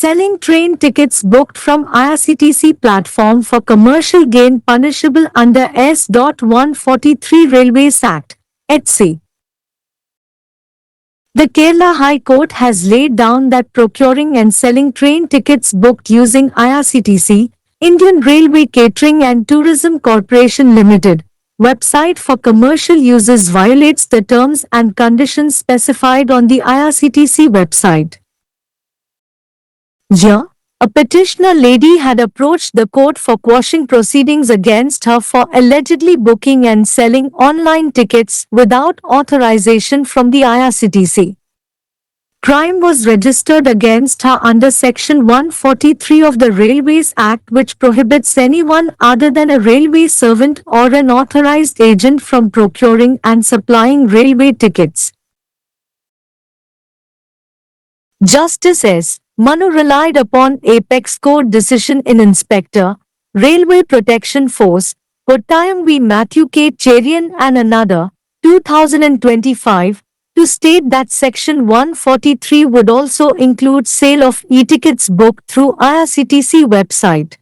Selling train tickets booked from IRCTC platform for commercial gain punishable under S.143 Railways Act, etc. The Kerala High Court has laid down that procuring and selling train tickets booked using IRCTC, Indian Railway Catering and Tourism Corporation Limited, website for commercial uses violates the terms and conditions specified on the IRCTC website. Here, a petitioner lady had approached the court for quashing proceedings against her for allegedly booking and selling online tickets without authorization from the IRCTC. Crime was registered against her under Section 143 of the Railways Act, which prohibits anyone other than a railway servant or an authorized agent from procuring and supplying railway tickets. Justice S. Manu relied upon Apex Court decision in Inspector, Railway Protection Force, Kottayam v. Matthew K. Cherian and another, 2025, to state that Section 143 would also include sale of e-tickets booked through IRCTC website.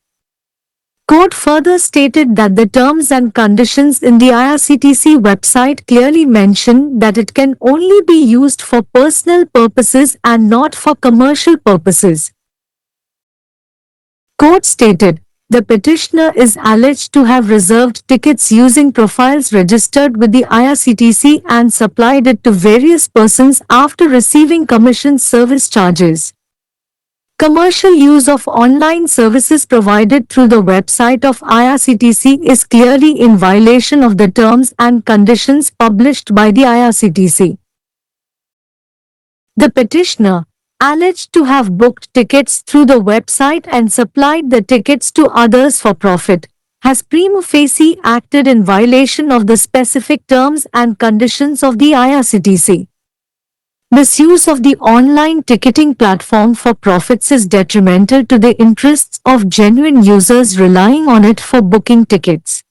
Court further stated that the terms and conditions in the IRCTC website clearly mention that it can only be used for personal purposes and not for commercial purposes. Court stated, the petitioner is alleged to have reserved tickets using profiles registered with the IRCTC and supplied it to various persons after receiving commission service charges. Commercial use of online services provided through the website of IRCTC is clearly in violation of the terms and conditions published by the IRCTC. The petitioner, alleged to have booked tickets through the website and supplied the tickets to others for profit, has prima facie acted in violation of the specific terms and conditions of the IRCTC. Misuse of the online ticketing platform for profits is detrimental to the interests of genuine users relying on it for booking tickets.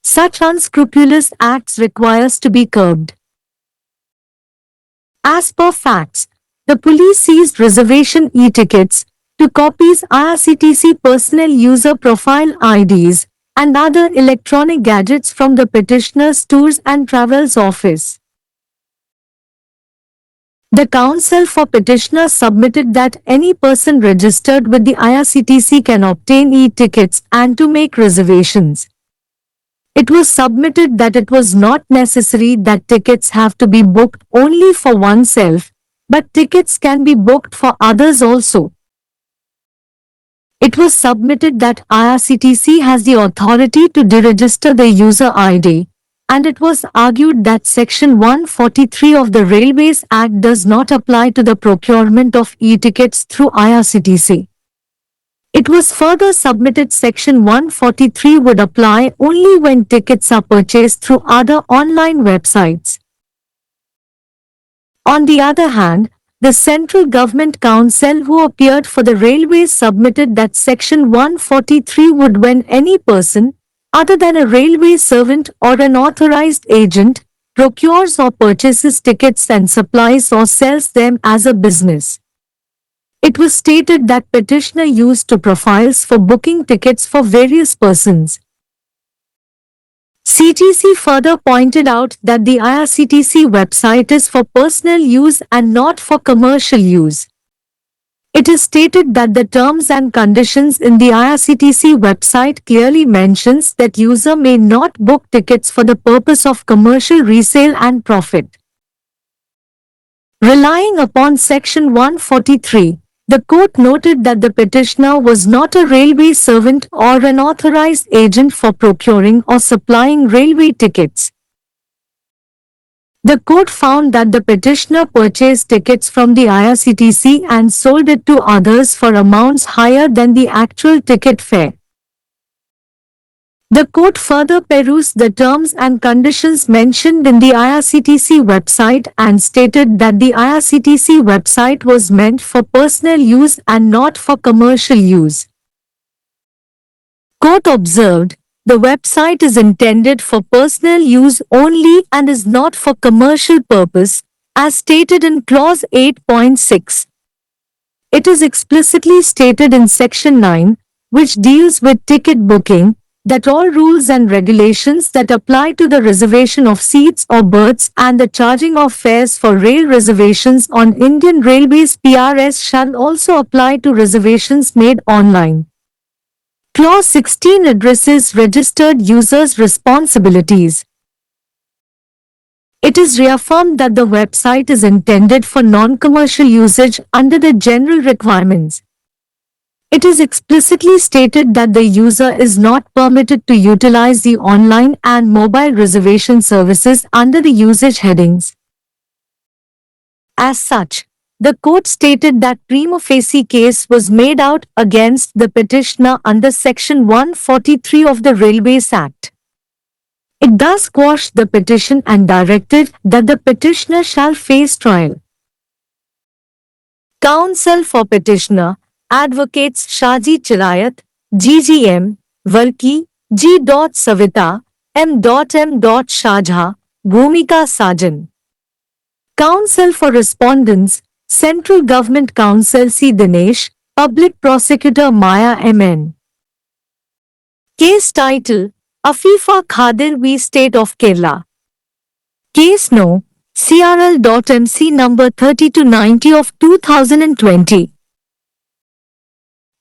Such unscrupulous acts requires to be curbed. As per facts, the police seized reservation e-tickets, 2 copies IRCTC personal user profile IDs, and other electronic gadgets from the petitioner's tours and travels office. The counsel for petitioner submitted that any person registered with the IRCTC can obtain e-tickets and to make reservations. It was submitted that it was not necessary that tickets have to be booked only for oneself, but tickets can be booked for others also. It was submitted that IRCTC has the authority to deregister the user ID, and it was argued that Section 143 of the Railways Act does not apply to the procurement of e-tickets through IRCTC. It was further submitted Section 143 would apply only when tickets are purchased through other online websites. On the other hand, the Central Government Counsel who appeared for the Railways submitted that Section 143 would when any person, other than a railway servant or an authorized agent, procures or purchases tickets and supplies or sells them as a business. It was stated that petitioner used 2 profiles for booking tickets for various persons. CGC further pointed out that the IRCTC website is for personal use and not for commercial use. It is stated that the terms and conditions in the IRCTC website clearly mentions that user may not book tickets for the purpose of commercial resale and profit. Relying upon Section 143, the court noted that the petitioner was not a railway servant or an authorized agent for procuring or supplying railway tickets. The court found that the petitioner purchased tickets from the IRCTC and sold it to others for amounts higher than the actual ticket fare. The court further perused the terms and conditions mentioned in the IRCTC website and stated that the IRCTC website was meant for personal use and not for commercial use. Court observed, the website is intended for personal use only and is not for commercial purpose, as stated in Clause 8.6. It is explicitly stated in Section 9, which deals with ticket booking, that all rules and regulations that apply to the reservation of seats or berths and the charging of fares for rail reservations on Indian Railways PRS shall also apply to reservations made online. Clause 16 addresses registered users' responsibilities. It is reaffirmed that the website is intended for non-commercial usage under the general requirements. It is explicitly stated that the user is not permitted to utilize the online and mobile reservation services under the usage headings. As such, the court stated that prima facie case was made out against the petitioner under Section 143 of the Railways Act. It thus quashed the petition and directed that the petitioner shall face trial. Counsel for petitioner, Advocates Shaji Chirayat, GGM, Varki, G. Savita, M. Shahjah, Bhumika Sajan. Counsel for respondents, Central Government Counsel C. Dinesh, Public Prosecutor Maya M.N. Case title, Afifa Khadir v. State of Kerala. Case No. CRL.MC number 30-90 of 2020.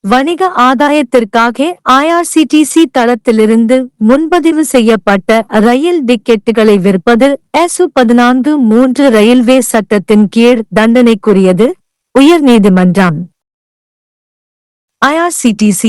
வணிக ஆதாயத்திற்காக IRCTC தளத்திலிருந்து முன்பதிவு செய்யப்பட்ட ரயில் டிக்கெட்டுகளை விற்பது SU 14(3) railway சட்டத்தின் கீழ் தண்டனைக்குரியது. உயர்நீதிமன்றம். IRCTC,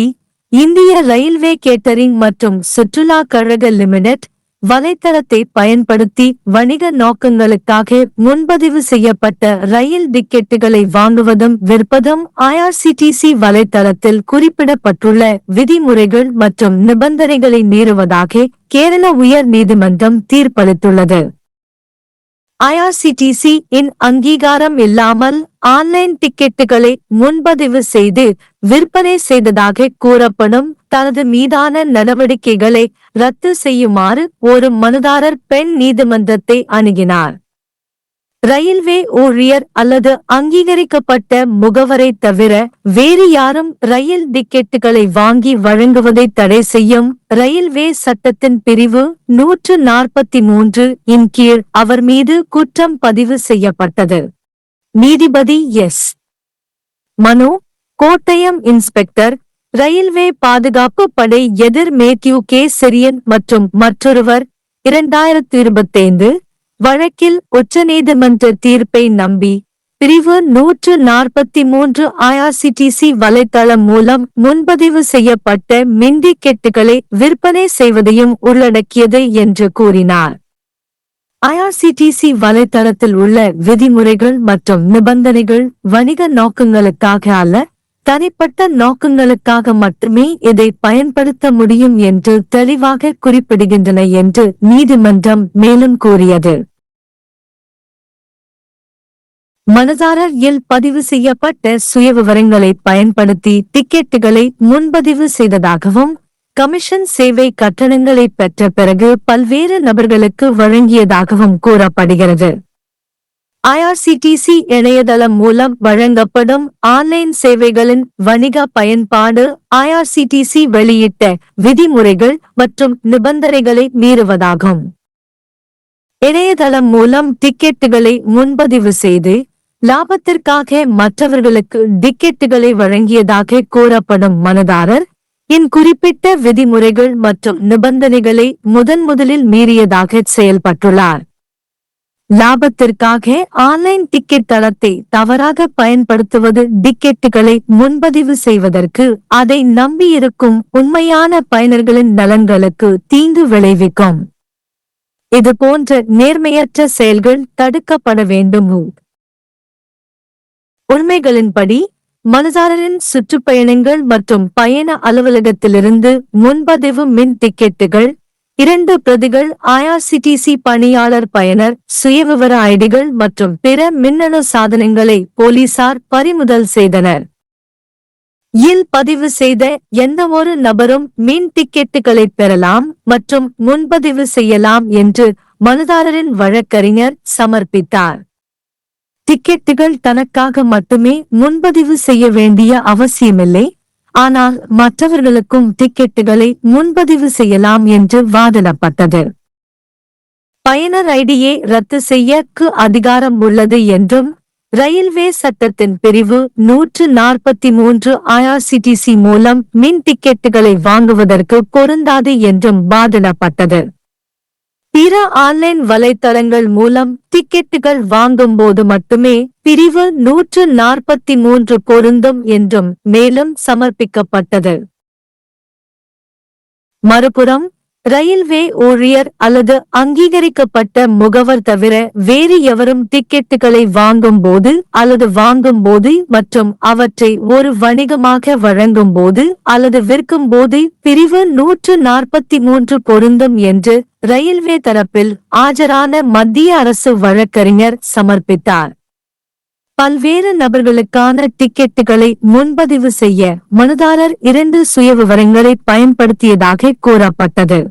இந்திய ரயில்வே கேட்டரிங் மற்றும் சுற்றுலா கழக லிமிடெட், வலைத்தளத்தை பயன்படுத்தி வணிக நோக்கங்களுக்காக முன்பதிவு செய்யப்பட்ட ரயில் டிக்கெட்டுகளை வாங்குவதும் விற்பதும் IRCTC வலைத்தளத்தில் குறிப்பிடப்பட்டுள்ள விதிமுறைகள் மற்றும் நிபந்தனைகளை மீறுவதாக கேரள உயர் நீதிமன்றம் தீர்ப்பளித்துள்ளது. IRCTC இன் அங்கீகாரம் இல்லாமல் ஆன்லைன் டிக்கெட்டுகளை முன்பதிவு செய்து விற்பனை செய்ததாக கூறப்படும் தனது மீதான நடவடிக்கைகளை ரத்து செய்யுமாறு ஒரு மனுதாரர் பெண் நீதிமன்றத்தை அணுகினார். ரயில்வே ஊழியர் அல்லது அங்கீகரிக்கப்பட்ட முகவரை தவிர வேறு யாரும் ரயில் டிக்கெட்டுகளை வாங்கி வழங்குவதை தடை செய்யும் ரயில்வே சட்டத்தின் பிரிவு 143 இன் கீழ் அவர் மீது குற்றம் பதிவு செய்யப்பட்டது. நீதிபதி எஸ். மனு, கோட்டயம் இன்ஸ்பெக்டர், ரயில்வே பாதுகாப்பு படை எதிர் மேத்யூ கே செரியன் மற்றும் மற்றொருவர் 2025 வழக்கில் உச்சநீதிமன்ற தீர்ப்பை நம்பி பிரிவு 143 IRCTC வலைத்தளம் மூலம் முன்பதிவு செய்யப்பட்ட மின்டிக்கெட்டுகளை விற்பனை செய்வதையும் உள்ளடக்கியது என்று கூறினார். IRCTC வலைத்தளத்தில் உள்ள விதிமுறைகள் மற்றும் நிபந்தனைகள் வணிக நோக்கங்களுக்காக அல்ல, தனிப்பட்ட நோக்கங்களுக்காக மட்டுமே இதை பயன்படுத்த முடியும் என்று தெளிவாக குறிப்பிடுகின்றன என்று நீதிமன்றம் மேலும் கூறியது. மனுதாரர் இல் பதிவு செய்யப்பட்ட சுயவிவரங்களை பயன்படுத்தி டிக்கெட்டுகளை முன்பதிவு செய்ததாகவும் கமிஷன் சேவை கட்டணங்களை பெற்ற பிறகு பல்வேறு நபர்களுக்கு வழங்கியதாகவும் கூறப்படுகிறது. IRCTC இணையதளம் மூலம் வழங்கப்படும் ஆன்லைன் சேவைகளின் வணிக பயன்பாடு IRCTC வெளியிட்ட விதிமுறைகள் மற்றும் நிபந்தனைகளை மீறுவதாகும். இணையதளம் மூலம் டிக்கெட்டுகளை முன்பதிவு செய்து லாபத்திற்காக மற்றவர்களுக்கு டிக்கெட்டுகளை வழங்கியதாக கூறப்படும் மனுதாரர் இன் குறிப்பிட்ட விதிமுறைகள் மற்றும் நிபந்தனைகளை முதலில் மீறியதாக செயல்பட்டுள்ளார். லாபத்திற்காக ஆன்லைன் டிக்கெட் தளத்தை தவறாக பயன்படுத்துவது டிக்கெட்டுகளை முன்பதிவு செய்வதற்கு அதை நம்பியிருக்கும் உண்மையான பயனர்களின் நலன்களுக்கு தீங்கு விளைவிக்கும். இதுபோன்ற நேர்மையற்ற செயல்கள் தடுக்கப்பட வேண்டும். உண்மைகளின்படி மனுதாரரின் சுற்றுப்பயணங்கள் மற்றும் பயண அலுவலகத்திலிருந்து முன்பதிவு மின் டிக்கெட்டுகள் 2 பிரதிகள் IRCTC பணியாளர் பயனர் சுயவிவர ஐடிகள் மற்றும் பிற மின்னணு சாதனங்களை போலீசார் பறிமுதல் செய்தனர். இல் பதிவு செய்த எந்தவொரு நபரும் மின் டிக்கெட்டுகளை பெறலாம் மற்றும் முன்பதிவு செய்யலாம் என்று மனுதாரரின் வழக்கறிஞர் சமர்ப்பித்தார். டிக்கெட்டுகள் தனக்காக மட்டுமே முன்பதிவு செய்ய வேண்டிய அவசியமில்லை, ஆனால் மற்றவர்களுக்கும் டிக்கெட்டுகளை முன்பதிவு செய்யலாம் என்று வாதிடப்பட்டது. பயனர் ஐடியை ரத்து செய்யக்கு அதிகாரம் உள்ளது என்றும், ரயில்வே சட்டத்தின் பிரிவு 143 IRCTC மூலம் மின் டிக்கெட்டுகளை வாங்குவதற்கு பொருந்தாது என்றும் வாதிடப்பட்டது. பிற ஆன்லைன் வலைத்தளங்கள் மூலம் டிக்கெட்டுகள் வாங்கும்போது மட்டுமே பிரிவு 143 பொருந்தும் என்றும் மேலும் சமர்ப்பிக்கப்பட்டது. மறுபுறம், ரயில்வே ஊழியர் அல்லது அங்கீகரிக்கப்பட்ட முகவர் தவிர வேறு எவரும் டிக்கெட்டுகளை வாங்கும்போது அல்லது வாங்கும்போது மற்றும் அவற்றை ஒரு வணிகமாக வழங்கும்போது அல்லது விற்கும்போது பிரிவு 143 பொருந்தும் என்று ரயில்வே தரப்பில் ஆஜரான மத்திய அரசு வழக்கறிஞர் சமர்ப்பித்தார். பல்வேறு நபர்களுக்கான டிக்கெட்டுகளை முன்பதிவு செய்ய மனுதாரர் 2 சுயவிவரங்களை பயன்படுத்தியதாக கூறப்பட்டது.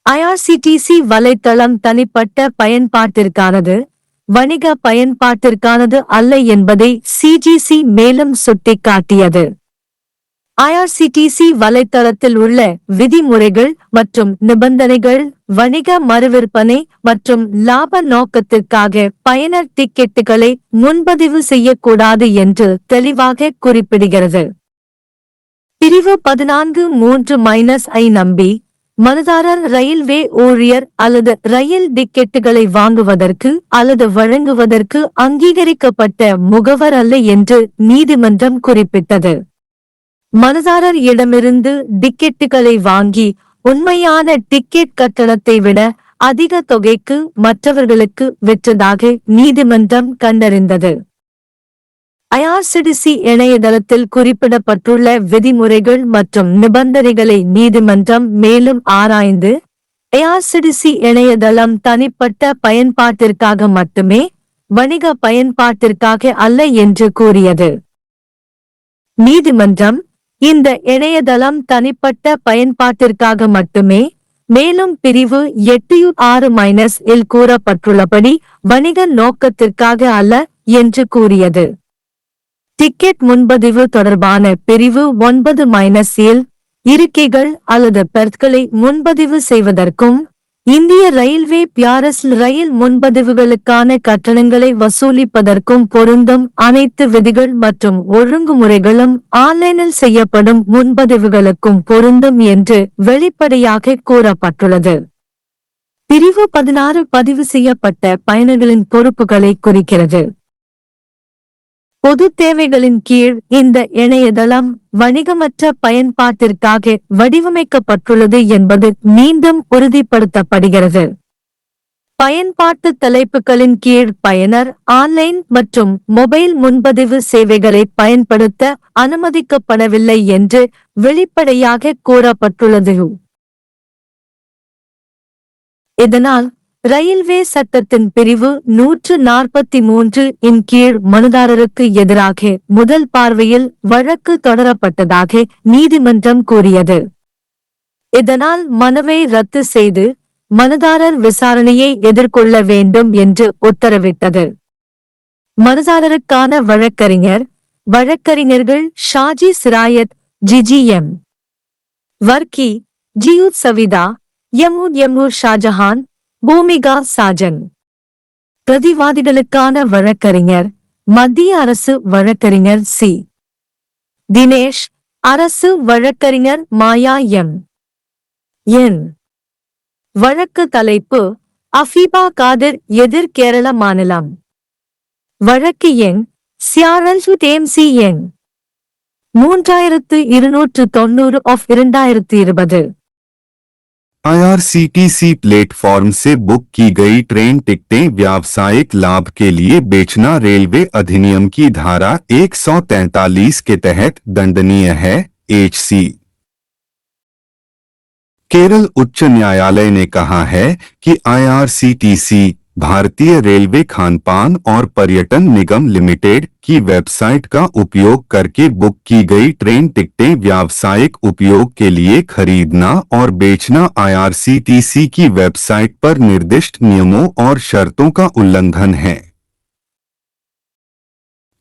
IRCTC வலைத்தளம் தனிப்பட்ட பயன்பாட்டிற்கானது, வணிக பயன்பாட்டிற்கானது அல்ல என்பதை CGC மேலும் சுட்டிக்காட்டியது. IRCTC வலைத்தளத்தில் உள்ள விதிமுறைகள் மற்றும் நிபந்தனைகள் வணிக மறுவிற்பனை மற்றும் லாப நோக்கத்திற்காக பயனர் டிக்கெட்டுகளை முன்பதிவு செய்யக்கூடாது என்று தெளிவாக குறிப்பிடுகிறது. பிரிவு 14(3)(I) நம்பி மனுதாரர் ரயில்வே ஊழியர் அல்லது ரயில் டிக்கெட்டுகளை வாங்குவதற்கு அல்லது வழங்குவதற்கு அங்கீகரிக்கப்பட்ட முகவர் அல்ல என்று நீதிமன்றம் குறிப்பிட்டது. மனுதாரர் இடமிருந்து டிக்கெட்டுகளை வாங்கி உண்மையான டிக்கெட் கட்டணத்தை விட அதிக தொகைக்கு மற்றவர்களுக்கு விற்றதாக நீதிமன்றம் கண்டறிந்தது. IRCTC இணையதளத்தில் குறிப்பிடப்பட்டுள்ள விதிமுறைகள் மற்றும் நிபந்தனைகளை நீதிமன்றம் மேலும் ஆராய்ந்து, IRCTC இணையதளம் தனிப்பட்ட பயன்பாட்டிற்காக மட்டுமே, வணிக பயன்பாட்டிற்காக அல்ல என்று கூறியது. நீதிமன்றம், இந்த இணையதளம் தனிப்பட்ட பயன்பாட்டிற்காக மட்டுமே, மேலும் பிரிவு 8(6)(இல் கூறப்பட்டுள்ளபடி வணிக நோக்கத்திற்காக அல்ல என்று கூறியது. டிக்கெட் முன்பதிவு தொடர்பான பிரிவு 9(இல் இருக்கைகள் அல்லது பெர்த்களை முன்பதிவு செய்வதற்கும், இந்திய ரயில்வே பியாரஸ் ரயில் முன்பதிவுகளுக்கான கட்டணங்களை வசூலிப்பதற்கும் பொருந்தும் அனைத்து விதிகள் மற்றும் ஒழுங்குமுறைகளும் ஆன்லைனில் செய்யப்படும் முன்பதிவுகளுக்கும் பொருந்தும் என்று வெளிப்படையாக கூறப்பட்டுள்ளது. பிரிவு 16 பதிவு செய்யப்பட்ட பயனர்களின் பொறுப்புகளை குறிக்கிறது. பொது தேவைகளின் கீழ் இந்த இணையதளம் வணிகமற்ற பயன்பாட்டிற்காக வடிவமைக்கப்பட்டுள்ளது என்பது மீண்டும் உறுதிப்படுத்தப்படுகிறது. பயன்பாட்டு தலைப்புகளின் கீழ் பயனர் ஆன்லைன் மற்றும் மொபைல் முன்பதிவு சேவைகளை பயன்படுத்த அனுமதிக்கப்படவில்லை என்று வெளிப்படையாக கூறப்பட்டுள்ளது. இதனால் ரயில்வே சட்டத்தின் பிரிவு 143 கீழ் மனுதாரருக்கு எதிராக முதல் பார்வையில் வழக்கு தொடரப்பட்டதாக நீதிமன்றம் கூறியது. இதனால் மனுவை ரத்து செய்து மனுதாரர் விசாரணையை எதிர்கொள்ள வேண்டும் என்று உத்தரவிட்டது. மனுதாரருக்கான வழக்கறிஞர்கள் ஷாஜி சிராயத், GGM வர்க்கி, ஜியூத் சவிதா, எம்முர் ஷாஜஹான், பூமிகா சாஜன். பிரதிவாதிகளுக்கான வழக்கறிஞர் மத்திய அரசு வழக்கறிஞர் C. தினேஷ், அரசு வழக்கறிஞர் மாயா M. வழக்கு தலைப்பு அஃபீபா காதிர் எதிர் கேரள மாநிலம். வழக்கு எண் CRL-TMC எண் 3290/2020। IRCTC प्लेटफॉर्म से बुक की गई ट्रेन टिकटें व्यावसायिक लाभ के लिए बेचना रेलवे अधिनियम की धारा 143 के तहत दंडनीय है। HC केरल उच्च न्यायालय ने कहा है कि IRCTC भारतीय रेलवे खानपान और पर्यटन निगम लिमिटेड की वेबसाइट का उपयोग करके बुक की गई ट्रेन टिकटें व्यावसायिक उपयोग के लिए खरीदना और बेचना IRCTC की वेबसाइट पर निर्दिष्ट नियमों और शर्तों का उल्लंघन है।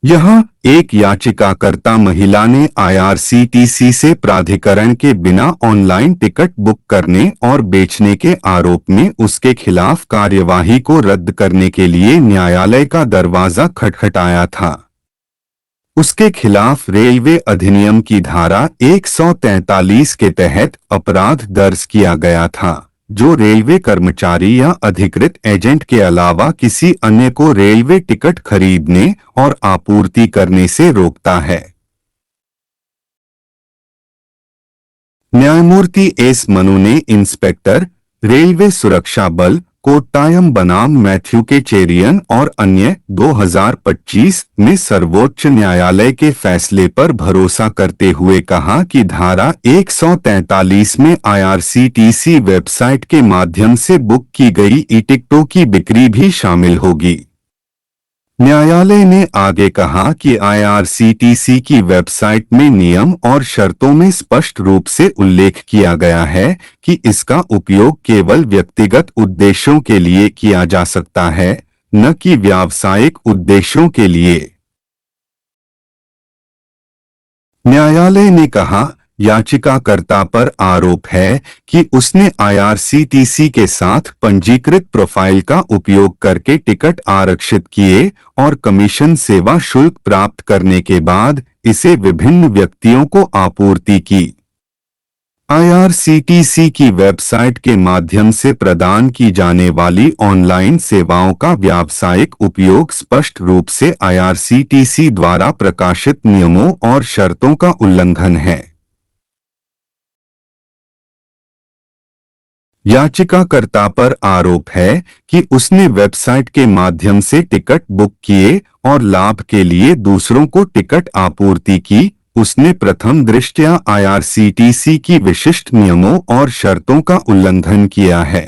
यहाँ एक याचिकाकर्ता महिला ने आईआरसीटीसी से प्राधिकरण के बिना ऑनलाइन टिकट बुक करने और बेचने के आरोप में उसके खिलाफ कार्यवाही को रद्द करने के लिए न्यायालय का दरवाजा खटखटाया था। उसके खिलाफ रेलवे अधिनियम की धारा 143 के तहत अपराध दर्ज किया गया था, जो रेलवे कर्मचारी या अधिकृत एजेंट के अलावा किसी अन्य को रेलवे टिकट खरीदने और आपूर्ति करने से रोकता है। न्यायमूर्ति एस मनु ने इंस्पेक्टर, रेलवे सुरक्षा बल, कोट्टायम बनाम मैथ्यू के चेरियन और अन्य 2025 में सर्वोच्च न्यायालय के फैसले पर भरोसा करते हुए कहा कि धारा 143 में आईआरसीटीसी वेबसाइट के माध्यम से बुक की गई ई-टिकटों की बिक्री भी शामिल होगी। न्यायालय ने आगे कहा कि आईआरसीटीसी की वेबसाइट में नियम और शर्तों में स्पष्ट रूप से उल्लेख किया गया है कि इसका उपयोग केवल व्यक्तिगत उद्देश्यों के लिए किया जा सकता है, न कि व्यावसायिक उद्देश्यों के लिए। न्यायालय ने कहा, याचिकाकर्ता पर आरोप है कि उसने आईआरसीटीसी के साथ पंजीकृत प्रोफाइल का उपयोग करके टिकट आरक्षित किए और कमीशन सेवा शुल्क प्राप्त करने के बाद इसे विभिन्न व्यक्तियों को आपूर्ति की। आईआरसीटीसी की वेबसाइट के माध्यम से प्रदान की जाने वाली ऑनलाइन सेवाओं का व्यावसायिक उपयोग स्पष्ट रूप से आईआरसीटीसी द्वारा प्रकाशित नियमों और शर्तों का उल्लंघन है। याचिकाकर्ता पर आरोप है कि उसने वेबसाइट के माध्यम से टिकट बुक किए और लाभ के लिए दूसरों को टिकट आपूर्ति की। उसने प्रथम दृष्टया आईआरसीटीसी की विशिष्ट नियमों और शर्तों का उल्लंघन किया है।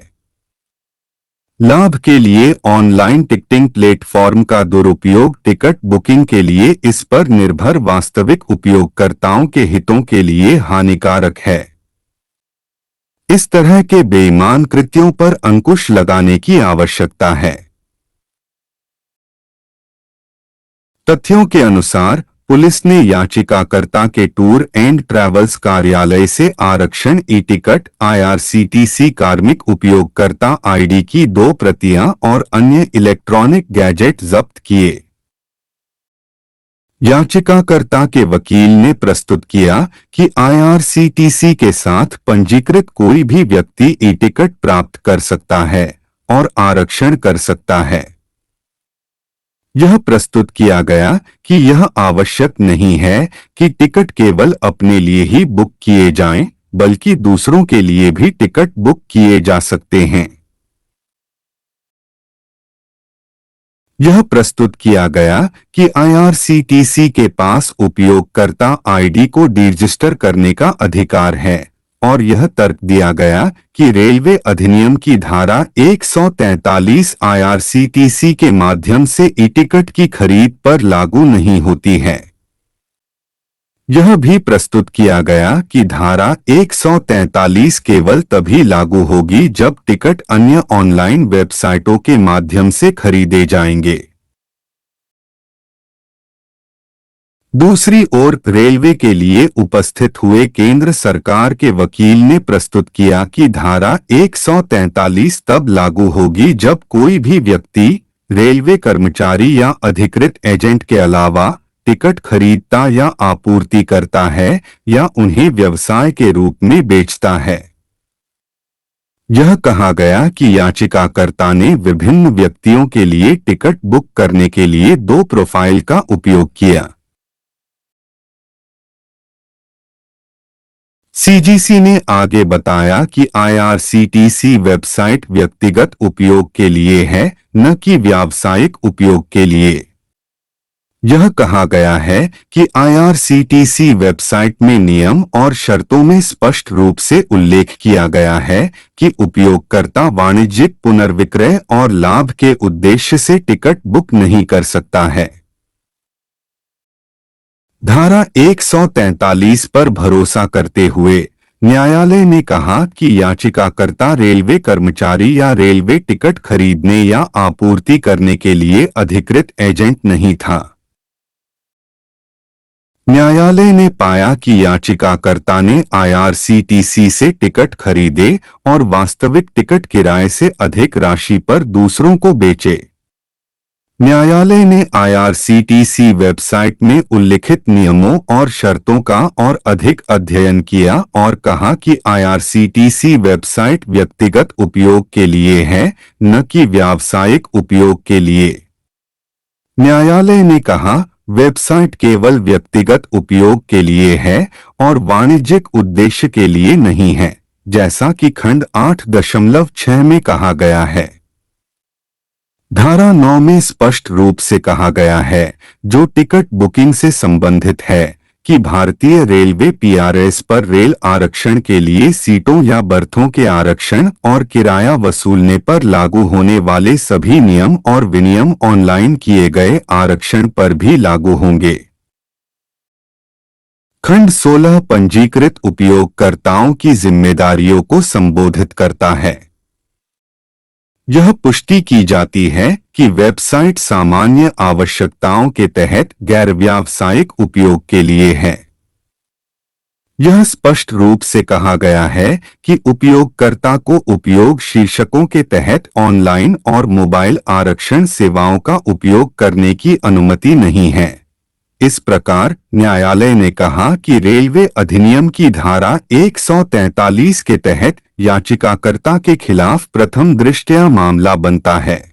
लाभ के लिए ऑनलाइन टिकटिंग प्लेटफॉर्म का दुरुपयोग टिकट बुकिंग के लिए इस पर निर्भर वास्तविक उपयोगकर्ताओं के हितों के लिए हानिकारक है। इस तरह के बेईमान कृत्यों पर अंकुश लगाने की आवश्यकता है। तथ्यों के अनुसार पुलिस ने याचिकाकर्ता के टूर एंड ट्रैवल्स कार्यालय से आरक्षण ई-टिकट, आईआरसीटीसी कार्मिक उपयोगकर्ता आईडी की 2 प्रतियां और अन्य इलेक्ट्रॉनिक गैजेट जब्त किए। याचिकाकर्ता के वकील ने प्रस्तुत किया कि आईआरसीटीसी के साथ पंजीकृत कोई भी व्यक्ति ई-टिकट प्राप्त कर सकता है और आरक्षण कर सकता है। यह प्रस्तुत किया गया कि यह आवश्यक नहीं है कि टिकट केवल अपने लिए ही बुक किए जाएं, बल्कि दूसरों के लिए भी टिकट बुक किए जा सकते हैं। यह प्रस्तुत किया गया कि आईआरसीटीसी के पास उपयोगकर्ता आईडी को डिरजिस्टर करने का अधिकार है और यह तर्क दिया गया कि रेलवे अधिनियम की धारा 143 आईआरसीटीसी के माध्यम से ई-टिकट की खरीद पर लागू नहीं होती है। यह भी प्रस्तुत किया गया कि धारा 143 केवल तभी लागू होगी जब टिकट अन्य ऑनलाइन वेबसाइटों के माध्यम से खरीदे जाएंगे। दूसरी ओर रेलवे के लिए उपस्थित हुए केंद्र सरकार के वकील ने प्रस्तुत किया कि धारा 143 तब लागू होगी जब कोई भी व्यक्ति, रेलवे कर्मचारी या अधिकृत एजेंट के अलावा टिकट खरीदता या आपूर्ति करता है या उन्हें व्यवसाय के रूप में बेचता है। यह कहा गया कि याचिकाकर्ता ने विभिन्न व्यक्तियों के लिए टिकट बुक करने के लिए 2 प्रोफाइल का उपयोग किया। सीजीसी ने आगे बताया कि आईआरसीटीसी वेबसाइट व्यक्तिगत उपयोग के लिए है, न कि व्यावसायिक उपयोग के लिए। यह कहा गया है कि आईआरसीटीसी वेबसाइट में नियम और शर्तों में स्पष्ट रूप से उल्लेख किया गया है कि उपयोगकर्ता वाणिज्यिक पुनर्विक्रय और लाभ के उद्देश्य से टिकट बुक नहीं कर सकता है। धारा 143 पर भरोसा करते हुए न्यायालय ने कहा कि याचिकाकर्ता रेलवे कर्मचारी या रेलवे टिकट खरीदने या आपूर्ति करने के लिए अधिकृत एजेंट नहीं था। न्यायालय ने पाया कि याचिकाकर्ता ने आईआरसीटीसी से टिकट खरीदे और वास्तविक टिकट किराए से अधिक राशि पर दूसरों को बेचे। न्यायालय ने आईआरसीटीसी वेबसाइट में उल्लिखित नियमों और शर्तों का और अधिक अध्ययन किया और कहा कि आईआरसीटीसी वेबसाइट व्यक्तिगत उपयोग के लिए है, न कि व्यावसायिक उपयोग के लिए। न्यायालय ने कहा, वेबसाइट केवल व्यक्तिगत उपयोग के लिए है और वाणिज्यिक उद्देश्य के लिए नहीं है, जैसा कि खंड 8.6 में कहा गया है। धारा 9 में स्पष्ट रूप से कहा गया है, जो टिकट बुकिंग से संबंधित है, कि भारतीय रेलवे पीआरएस पर रेल आरक्षण के लिए सीटों या बर्थों के आरक्षण और किराया वसूलने पर लागू होने वाले सभी नियम और विनियम ऑनलाइन किए गए आरक्षण पर भी लागू होंगे। खंड 16 पंजीकृत उपयोगकर्ताओं की जिम्मेदारियों को संबोधित करता है। यह पुष्टि की जाती है कि वेबसाइट सामान्य आवश्यकताओं के तहत गैर व्यावसायिक उपयोग के लिए है। यह स्पष्ट रूप से कहा गया है कि उपयोगकर्ता को उपयोग शीर्षकों के तहत ऑनलाइन और मोबाइल आरक्षण सेवाओं का उपयोग करने की अनुमति नहीं है। इस प्रकार न्यायालय ने कहा कि रेलवे अधिनियम की धारा 143 के तहत याचिकाकर्ता के खिलाफ प्रथम दृष्टया मामला बनता है।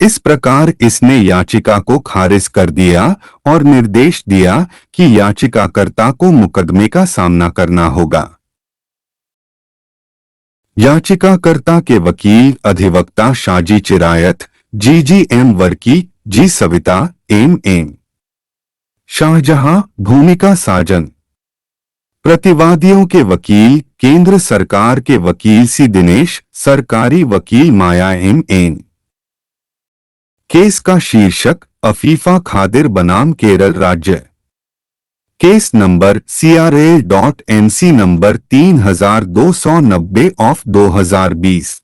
इस प्रकार इसने याचिका को खारिज कर दिया और निर्देश दिया कि याचिकाकर्ता को मुकदमे का सामना करना होगा। याचिकाकर्ता के वकील अधिवक्ता शाजी चिरायत, GGM वर्की, जी सविता, MM शाहजहां, भूमिका साजन। प्रतिवादियों के वकील केंद्र सरकार के वकील सी दिनेश, सरकारी वकील माया MN। केस का शीर्षक अफीफा खादिर बनाम केरल राज्य। Case number CRL.MC number 3290/2020।